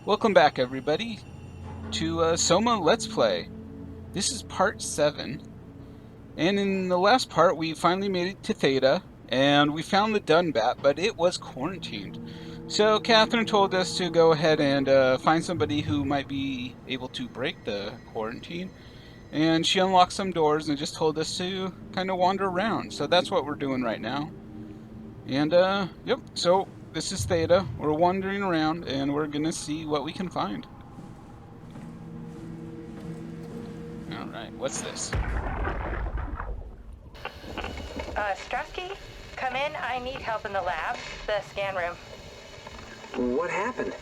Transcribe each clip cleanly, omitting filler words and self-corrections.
Welcome back, everybody, to SOMA Let's Play. This is part 7, and in the last part, we finally made it to Theta, and we found the Dunbat, but it was quarantined. So Catherine told us to go ahead and find somebody who might be able to break the quarantine, and she unlocked some doors and just told us to kind of wander around. So that's what we're doing right now. And, yep, so this is Theta. We're wandering around, and we're gonna see what we can find. All right, what's this? Strusky, come in. I need help in the lab, the scan room. What happened?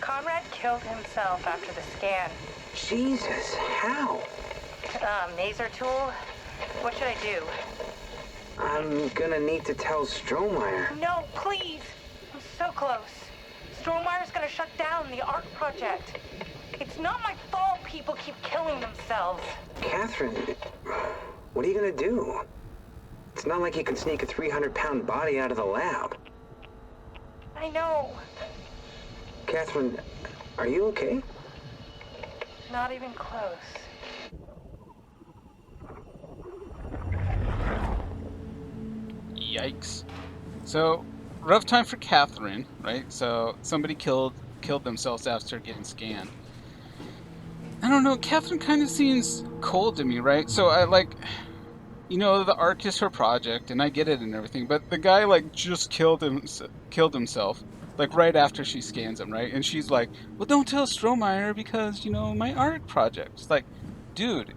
Conrad killed himself after the scan. Jesus, how? Maser tool? What should I do? I'm gonna need to tell Strohmeyer. No, please! I'm so close. Strohmeyer's gonna shut down the art project. It's not my fault people keep killing themselves. Catherine, what are you gonna do? It's not like you can sneak a 300-pound body out of the lab. I know. Catherine, are you okay? Not even close. Yikes. So, rough time for Catherine, right? So, somebody killed themselves after getting scanned. I don't know, Catherine kind of seems cold to me, right? So, the Ark is her project, and I get it and everything, but the guy, just killed himself, right after she scans him, right? And she's like, well, don't tell Strohmeyer because, my Ark project. It's like, dude,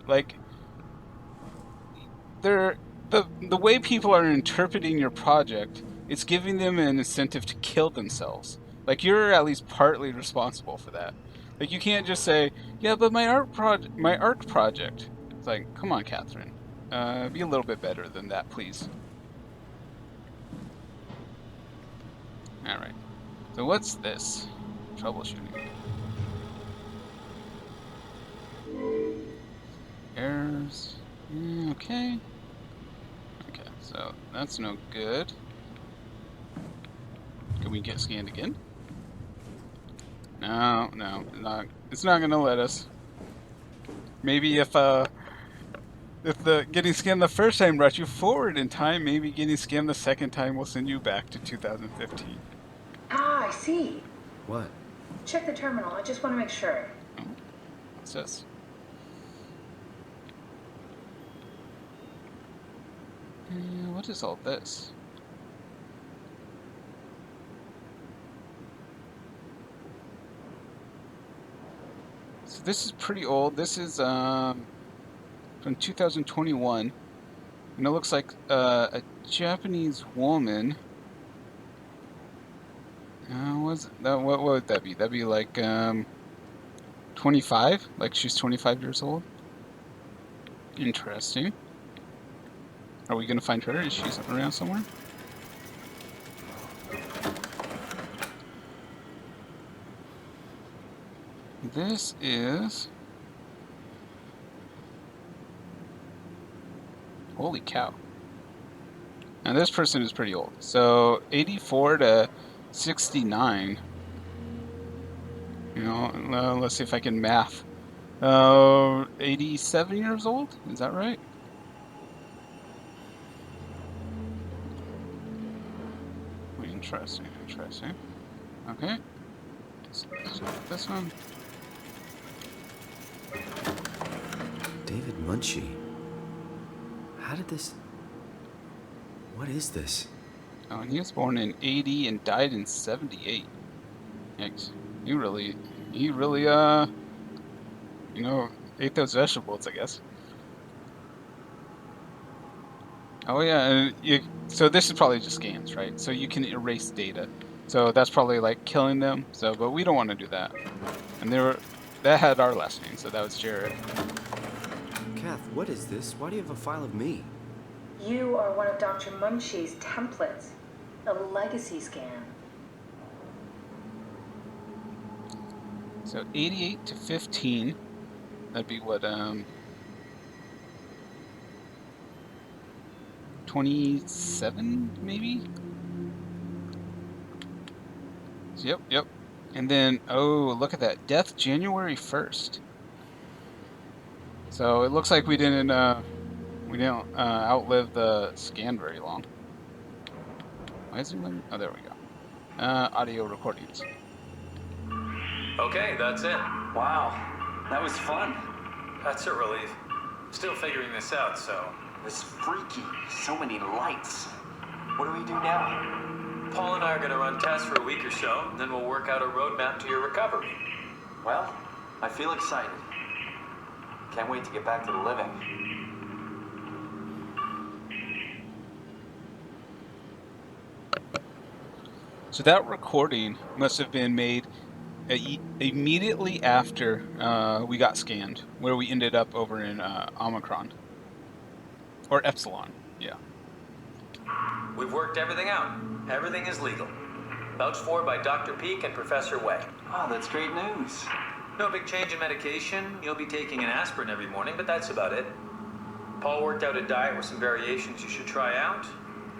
they're the way people are interpreting your project, it's giving them an incentive to kill themselves. Like you're at least partly responsible for that. Like you can't just say, "Yeah, but my art project." It's like, come on, Catherine, be a little bit better than that, please. All right. So what's this? Troubleshooting. Errors. Okay. Okay. So that's no good. Can we get scanned again? No, no, not. It's not gonna let us. Maybe if the getting scanned the first time brought you forward in time, maybe getting scanned the second time will send you back to 2015. Ah, I see. What? Check the terminal. I just want to make sure. Oh, what's this? What is all this? So this is pretty old. This is from 2021, and it looks like a Japanese woman. What would that be? That'd be like 25. Like she's 25 years old. Interesting. Are we gonna find her? Is she around somewhere? This is... Holy cow. And this person is pretty old. So 84 to 69. Let's see if I can math. 87 years old? Is that right? Interesting, interesting. Okay. Let's put this one. David Munchie. How did this... What is this? Oh, and he was born in 80 and died in 78. Yikes. He really, ate those vegetables, I guess. Oh yeah, and so this is probably just scans, right? So you can erase data. So that's probably like killing them. So, but we don't want to do that. And that had our last name, so that was Jared. Kath, what is this? Why do you have a file of me? You are one of Dr. Munchie's templates. A legacy scan. So 88 to 15. That'd be what 27 maybe? Yep. And then, oh, look at that. Death January 1st. So it looks like we didn't outlive the scan very long. Why is it letting... Oh, there we go. Audio recordings. Okay, that's it. Wow, that was fun. That's a relief. Still figuring this out, so... It was freaky. So many lights. What do we do now? Paul and I are going to run tests for a week or so, and then we'll work out a roadmap to your recovery. Well, I feel excited. Can't wait to get back to the living. So that recording must have been made immediately after we got scanned, where we ended up over in Omicron. Or Epsilon, yeah. We've worked everything out. Everything is legal. Vouched for by Dr. Peak and Professor Way. Oh, that's great news. No big change in medication. You'll be taking an aspirin every morning, but that's about it. Paul worked out a diet with some variations you should try out.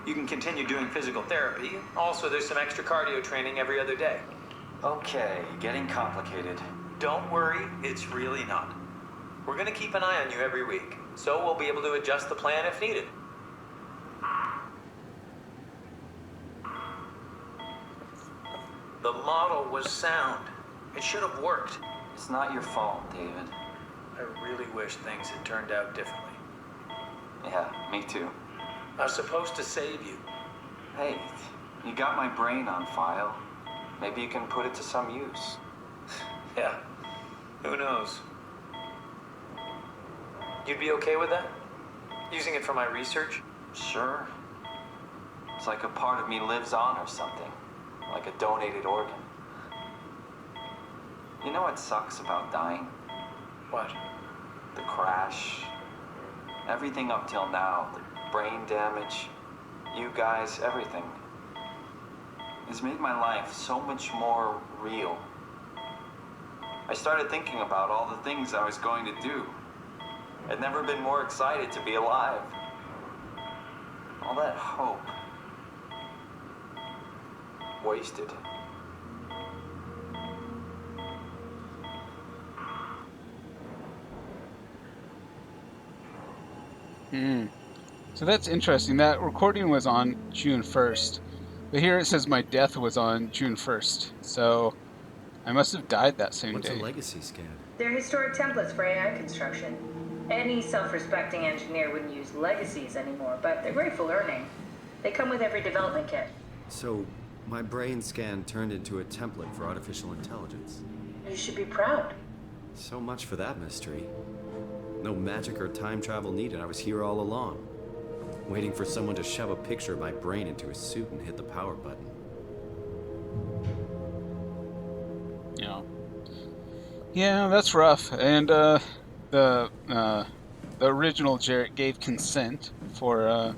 You can continue doing physical therapy. Also, there's some extra cardio training every other day. Okay, getting complicated. Don't worry, it's really not. We're going to keep an eye on you every week, so we'll be able to adjust the plan if needed. The model was sound. It should have worked. It's not your fault, David. I really wish things had turned out differently. Yeah, me too. I was supposed to save you. Hey, you got my brain on file. Maybe you can put it to some use. Yeah, who knows? You'd be okay with that? Using it for my research? Sure. It's like a part of me lives on or something. Like a donated organ. You know what sucks about dying? What? The crash. Everything up till now. The brain damage. You guys, everything. It's made my life so much more real. I started thinking about all the things I was going to do. I'd never been more excited to be alive. All that hope. Wasted. So that's interesting. That recording was on June 1st. But here it says my death was on June 1st. So I must have died that same What's day. a legacy scan? They're historic templates for AI construction. Any self-respecting engineer wouldn't use legacies anymore, but they're great for learning. They come with every development kit. So, my brain scan turned into a template for artificial intelligence. You should be proud. So much for that mystery. No magic or time travel needed. I was here all along, waiting for someone to shove a picture of my brain into a suit and hit the power button. Yeah, that's rough. And the original Jarrett gave consent for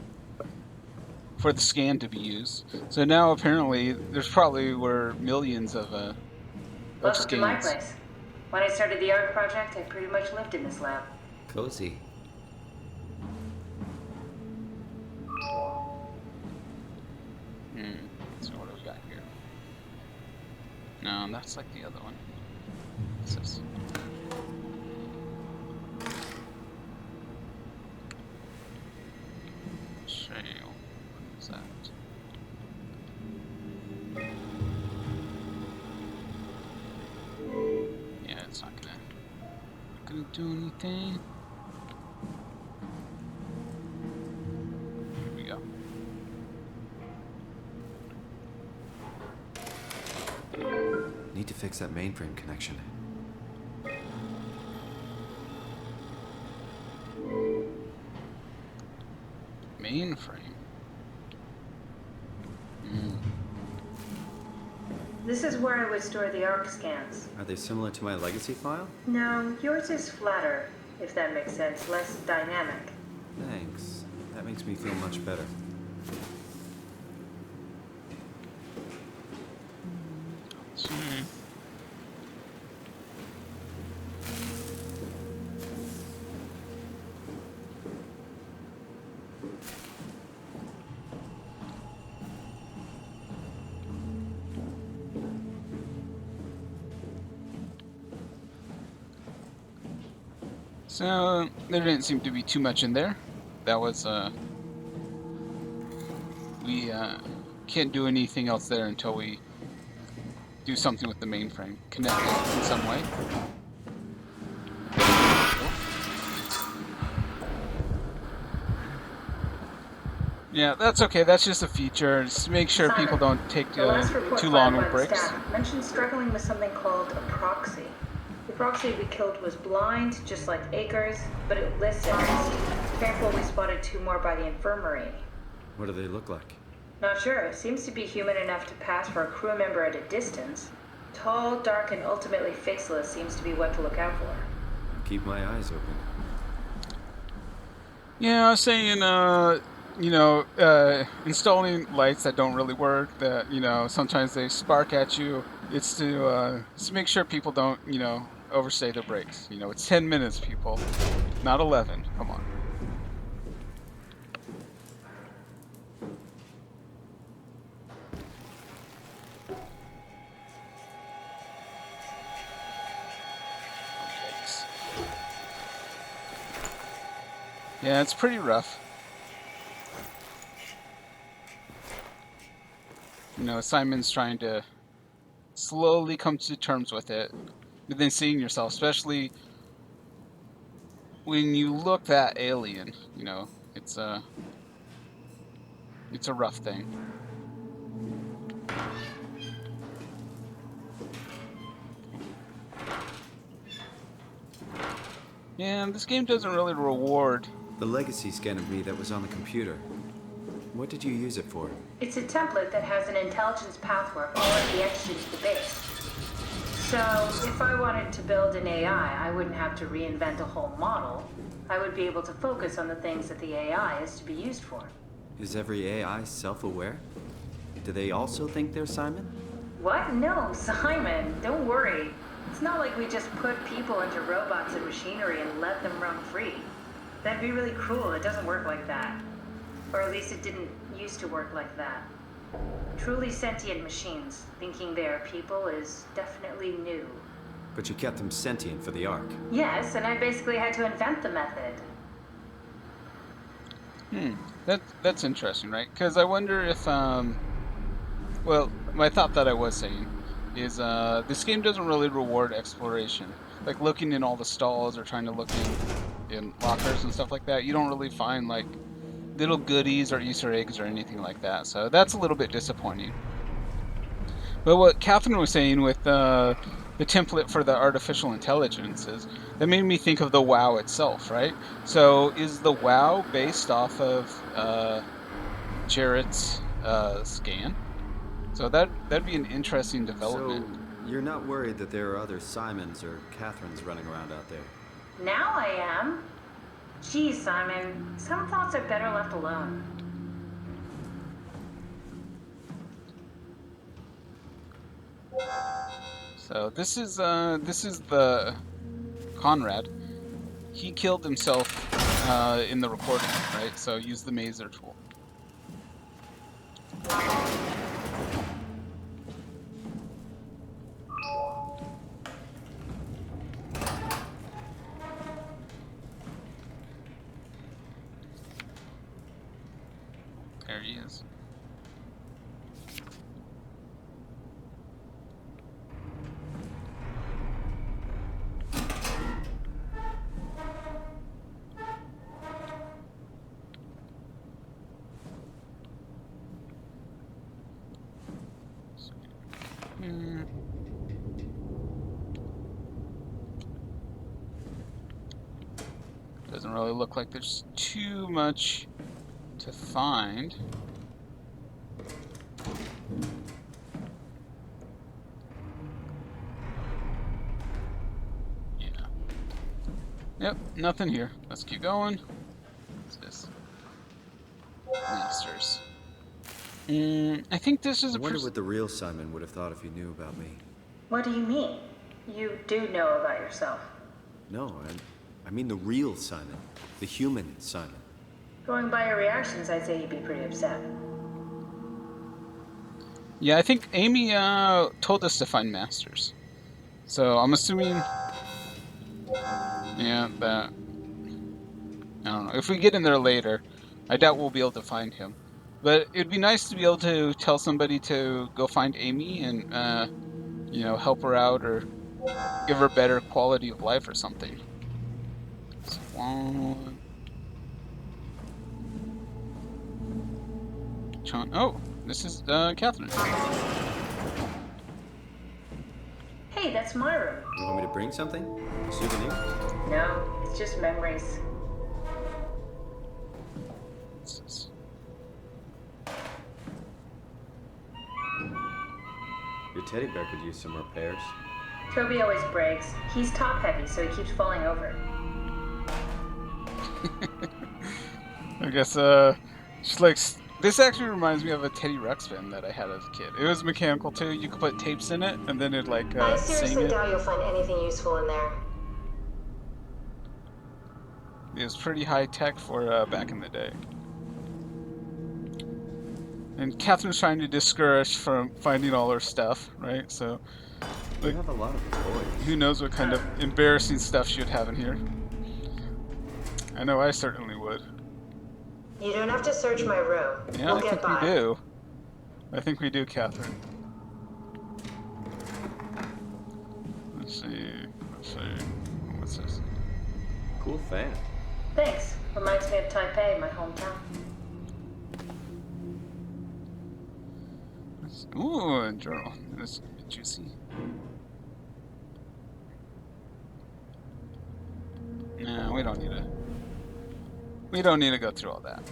the scan to be used. So now apparently there's probably were millions of Welcome to my scans. place. When I started the art project, I pretty much lived in this lab. Cozy. So what do we got here? No, that's like the other one. What's this? Shale. What is that? Yeah, it's not gonna do anything. Here we go. Need to fix that mainframe connection. Mainframe. This is where I would store the ARC scans. Are they similar to my legacy file? No, yours is flatter, if that makes sense, less dynamic. Thanks. That makes me feel much better. So there didn't seem to be too much in there. That was we can't do anything else there until we do something with the mainframe, connect it in some way. Yeah, that's okay. That's just a feature. Just make sure people Simon, don't take the last report too filed long by of the breaks. staff mentioned struggling with something called a proxy. The proxy we killed was blind, just like Akers, but it listens. Careful, we spotted 2 more by the infirmary. What do they look like? Not sure. It seems to be human enough to pass for a crew member at a distance. Tall, dark, and ultimately faceless seems to be what to look out for. Keep my eyes open. Yeah, I was saying, you know, installing lights that don't really work, that, you know, sometimes they spark at you. It's to make sure people don't, you know, overstay their breaks. You know, it's 10 minutes, people, not 11. Come on. Yikes. Yeah, it's pretty rough. You know, Simon's trying to slowly come to terms with it, but then seeing yourself, especially when you look that alien, you know, it's a rough thing. Yeah, this game doesn't really reward. The legacy scan of me that was on the computer. What did you use it for? It's a template that has an intelligence pathwork already etched into the base. So, if I wanted to build an AI, I wouldn't have to reinvent a whole model. I would be able to focus on the things that the AI is to be used for. Is every AI self-aware? Do they also think they're Simon? What? No, Simon, don't worry. It's not like we just put people into robots and machinery and let them roam free. That'd be really cruel. It doesn't work like that. Or at least it didn't used to work like that. Truly sentient machines, thinking they are people is definitely new. But you kept them sentient for the Ark. Yes, and I basically had to invent the method. That's interesting, right? Because I wonder if well, my thought that I was saying is this game doesn't really reward exploration, like looking in all the stalls or trying to look in lockers and stuff like that. You don't really find like little goodies or Easter eggs or anything like that, so that's a little bit disappointing. But what Catherine was saying with the template for the artificial intelligences, that made me think of the WoW itself, right? So is the WoW based off of Jarrett's scan? So that'd be an interesting development. So, you're not worried that there are other Simons or Catherines running around out there? Now I am. Geez, Simon, some thoughts are better left alone. So this is the Conrad. He killed himself in the recording, right? So use the Mazer tool. There he is. Doesn't really look like there's too much to find. Yeah. Yep, nothing here. Let's keep going. What's this? Masters. I think this is I wonder what the real Simon would have thought if he knew about me. What do you mean? You do know about yourself. No, I mean the real Simon. The human Simon. Going by your reactions, I'd say you'd be pretty upset. Yeah, I think Amy told us to find masters. So I'm assuming, yeah, that I don't know. If we get in there later, I doubt we'll be able to find him. But it'd be nice to be able to tell somebody to go find Amy and, help her out or give her better quality of life or something. So one. Oh, this is Catherine. Hey, that's my room. You want me to bring something? A souvenir? No, it's just memories. Your teddy bear could use some repairs. Toby always breaks. He's top heavy, so he keeps falling over. I guess, just like, this actually reminds me of a Teddy Ruxpin that I had as a kid. It was mechanical too. You could put tapes in it, and then it'd like I sing seriously it. doubt you'll find anything useful in there. It was pretty high tech for back in the day. And Catherine's trying to discourage from finding all her stuff, right? So, You like, have a lot of toys. who knows what kind of embarrassing stuff she'd have in here. I know I certainly would. You don't have to search my room. Yeah, We'll I get think by. we do. I think we do, Catherine. Let's see. What's this? Cool fan. Thanks. Reminds me of Taipei, my hometown. Ooh, a journal. This is gonna be juicy. No, we don't need to. We don't need to go through all that.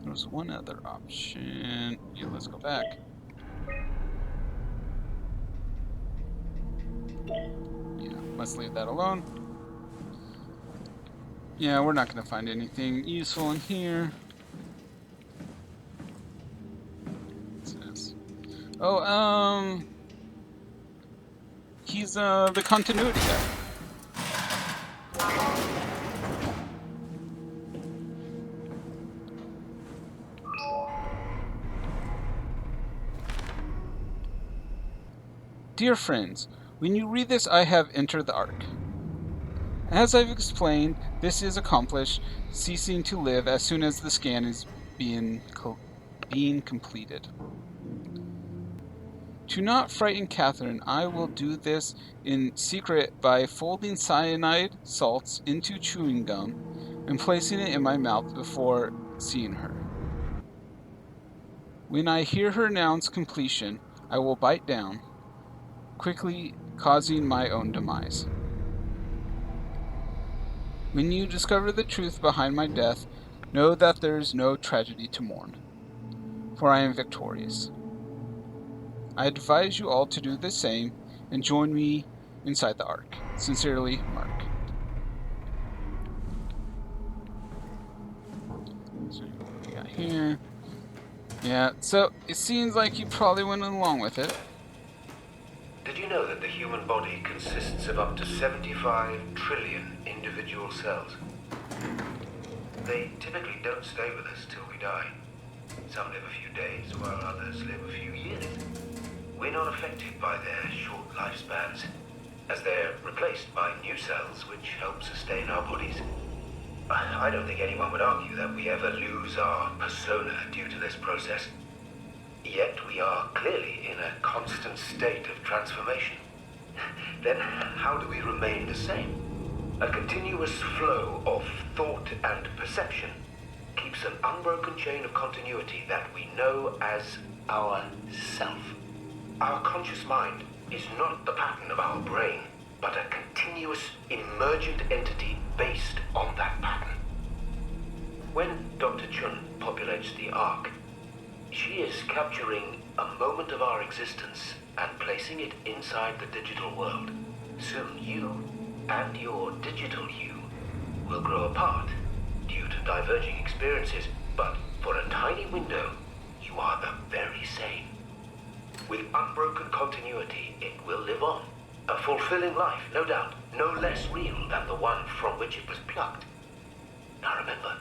There's one other option. Yeah, let's go back. Yeah, let's leave that alone. Yeah, we're not going to find anything useful in here. What's this? Oh, he's the continuity guy. Dear friends, when you read this, I have entered the Ark. As I've explained, this is accomplished, ceasing to live as soon as the scan is being completed. To not frighten Catherine, I will do this in secret by folding cyanide salts into chewing gum and placing it in my mouth before seeing her. When I hear her announce completion, I will bite down, quickly causing my own demise. When you discover the truth behind my death, know that there is no tragedy to mourn, for I am victorious. I advise you all to do the same and join me inside the Ark. Sincerely, Mark. So what we got here? Yeah, so it seems like you probably went along with it. Did you know that the human body consists of up to 75 trillion individual cells? They typically don't stay with us till we die. Some live a few days, while others live a few years. We're not affected by their short lifespans, as they're replaced by new cells which help sustain our bodies. I don't think anyone would argue that we ever lose our persona due to this process. Yet we are clearly in a constant state of transformation. Then how do we remain the same? A continuous flow of thought and perception keeps an unbroken chain of continuity that we know as our self. Our conscious mind is not the pattern of our brain, but a continuous emergent entity based on that pattern. When Dr. Chun populates the Ark, she is capturing a moment of our existence and placing it inside the digital world. Soon you and your digital you will grow apart due to diverging experiences, but for a tiny window, you are the very same. With unbroken continuity, it will live on. A fulfilling life, no doubt, no less real than the one from which it was plucked. Now remember,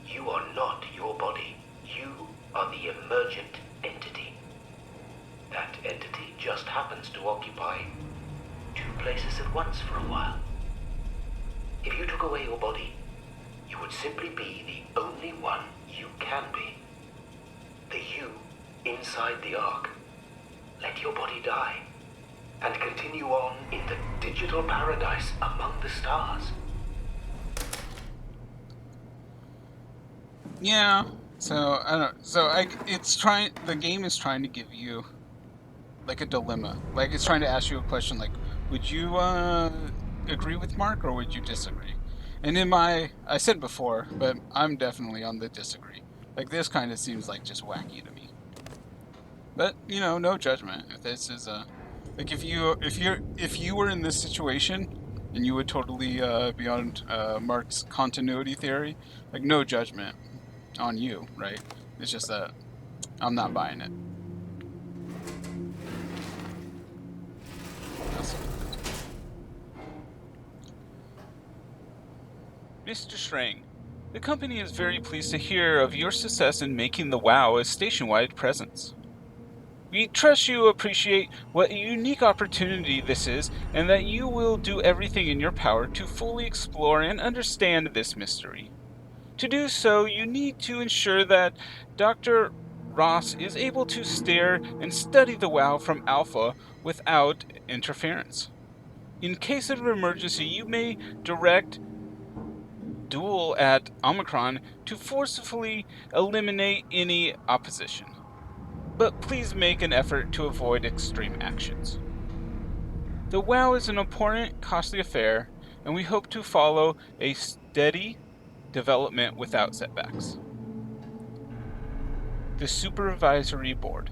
you are not your body. You are the emergent entity. That entity just happens to occupy two places at once for a while. If you took away your body, you would simply be the only one you can be. The you inside the Ark. Let your body die, and continue on in the digital paradise among the stars. Yeah. So I don't. It's trying. The game is trying to give you like a dilemma. Like it's trying to ask you a question. Like, would you agree with Mark or would you disagree? And I said before, but I'm definitely on the disagree. Like this kind of seems like just wacky to me. But no judgment. If this is like if you were in this situation and you would totally be on Mark's continuity theory, like no judgment on you, right? It's just that I'm not buying it. Mr. Strang, the company is very pleased to hear of your success in making the WoW a station-wide presence. We trust you appreciate what a unique opportunity this is, and that you will do everything in your power to fully explore and understand this mystery. To do so, you need to ensure that Dr. Ross is able to stare and study the WoW from Alpha without interference. In case of emergency, you may direct duel at Omicron to forcefully eliminate any opposition. But please make an effort to avoid extreme actions. The WoW is an important, costly affair, and we hope to follow a steady development without setbacks. The Supervisory Board.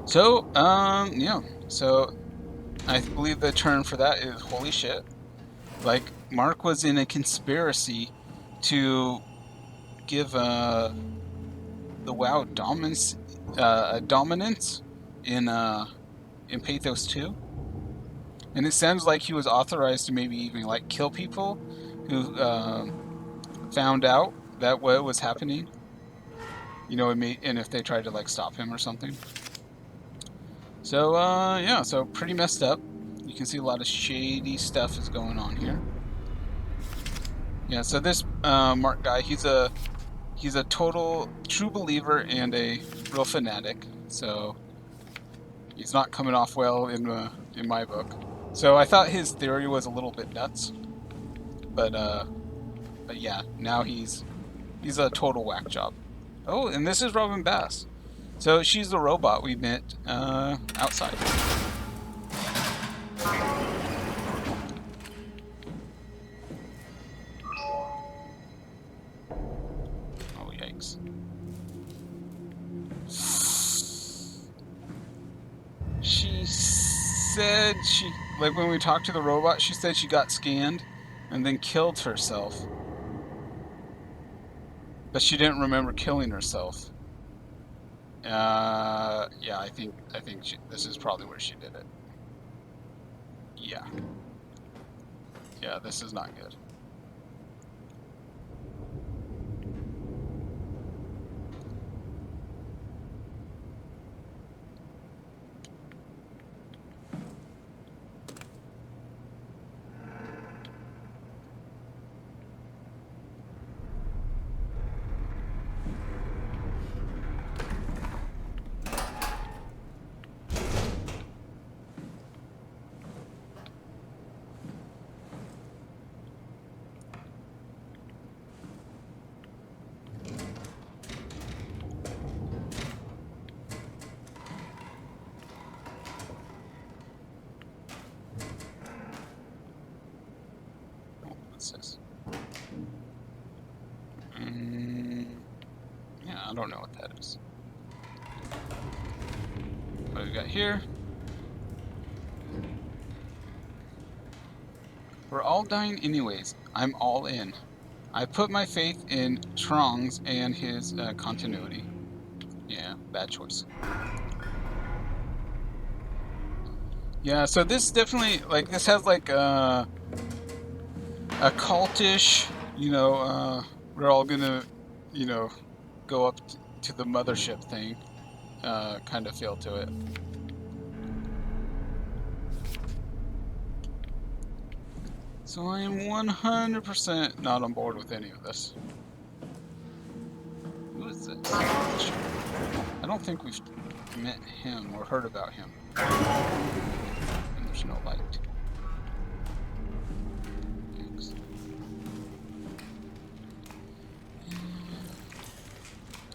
So, yeah. So, I believe the term for that is holy shit. Like, Mark was in a conspiracy to give the WoW dominance in Pathos 2. And it sounds like he was authorized to maybe even like kill people who found out that what was happening. And if they tried to like stop him or something. So yeah, so pretty messed up. You can see a lot of shady stuff is going on here. Yeah, so this Mark guy, he's a total true believer and a real fanatic. So he's not coming off well in my book. So I thought his theory was a little bit nuts, but yeah, now he's a total whack job. Oh, and this is Robin Bass. So she's the robot we met outside. Oh, yikes. She said like when we talked to the robot, she said she got scanned and then killed herself. But she didn't remember killing herself. Yeah, I think this is probably where she did it. Yeah. Yeah, this is not good. Yeah, I don't know what that is. What do we got here? We're all dying anyways. I'm all in. I put my faith in Trongs and his continuity. Yeah, bad choice. Yeah, so this definitely, like, this has like a cultish, we're all gonna, go up to the mothership thing. kind of feel to it. So I am 100% not on board with any of this. Who is this? I don't think we've met him or heard about him. And there's no light. Thanks.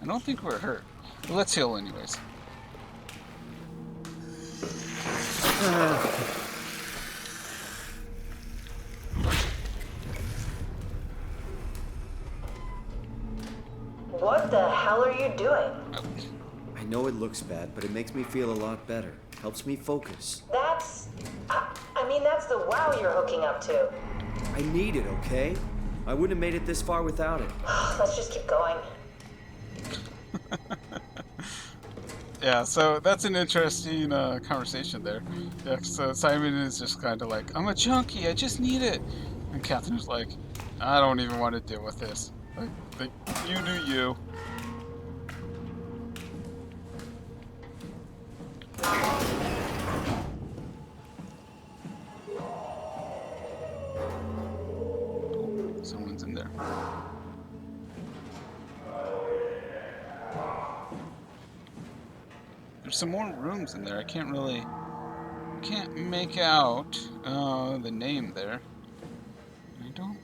I don't think we're hurt. But let's heal anyways. What the hell are you doing? I know it looks bad, but it makes me feel a lot better. Helps me focus. That's... I mean, that's the wow you're hooking up to. I need it, okay? I wouldn't have made it this far without it. Let's just keep going. Yeah, so that's an interesting conversation there. Yeah, so Simon is just kind of like, I'm a junkie, I just need it. And Catherine's like, I don't even want to deal with this. Like, you do you. Someone's in there. There's some more rooms in there. I can't make out the name there. I don't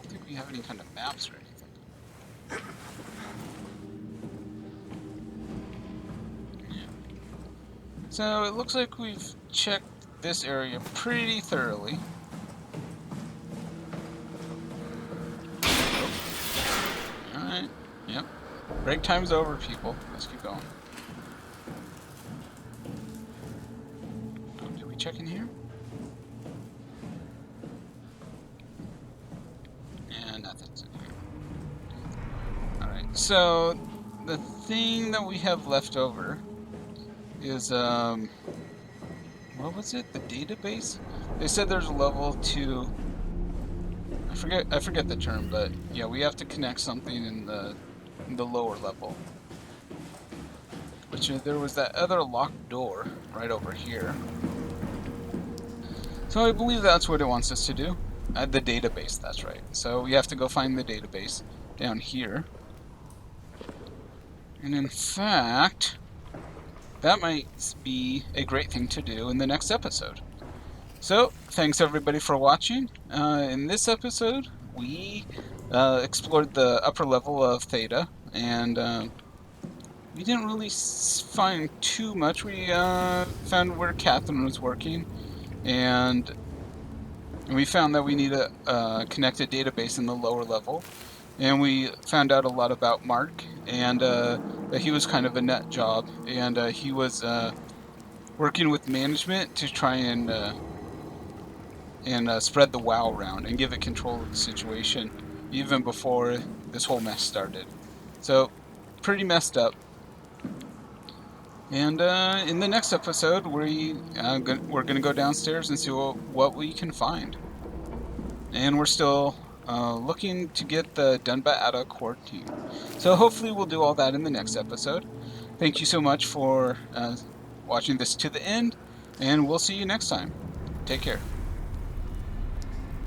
think we have any kind of maps or anything. Yeah. So it looks like we've checked this area pretty thoroughly. Alright, yep. Break time's over, people. Let's keep going. Oh, did we check in here? Yeah, nothing's in here. Alright, so the thing that we have left over is, what was it? The database? They said there's a level 2. I forget the term, but yeah, we have to connect something in the lower level. Which there was that other locked door right over here. So I believe that's what it wants us to do. The database, that's right. So we have to go find the database down here. And in fact, that might be a great thing to do in the next episode. So, thanks everybody for watching. In this episode, we explored the upper level of Theta, and we didn't really find too much. We found where Catherine was working, and we found that we need a connected database in the lower level, and we found out a lot about Mark, and that he was kind of a nut job, and he was working with management to try and spread the WoW around and give it control of the situation even before this whole mess started. So, pretty messed up. And in the next episode, we're going to go downstairs and see what we can find. And we're still looking to get the Dunbat out of quarantine. So hopefully we'll do all that in the next episode. Thank you so much for watching this to the end, and we'll see you next time. Take care.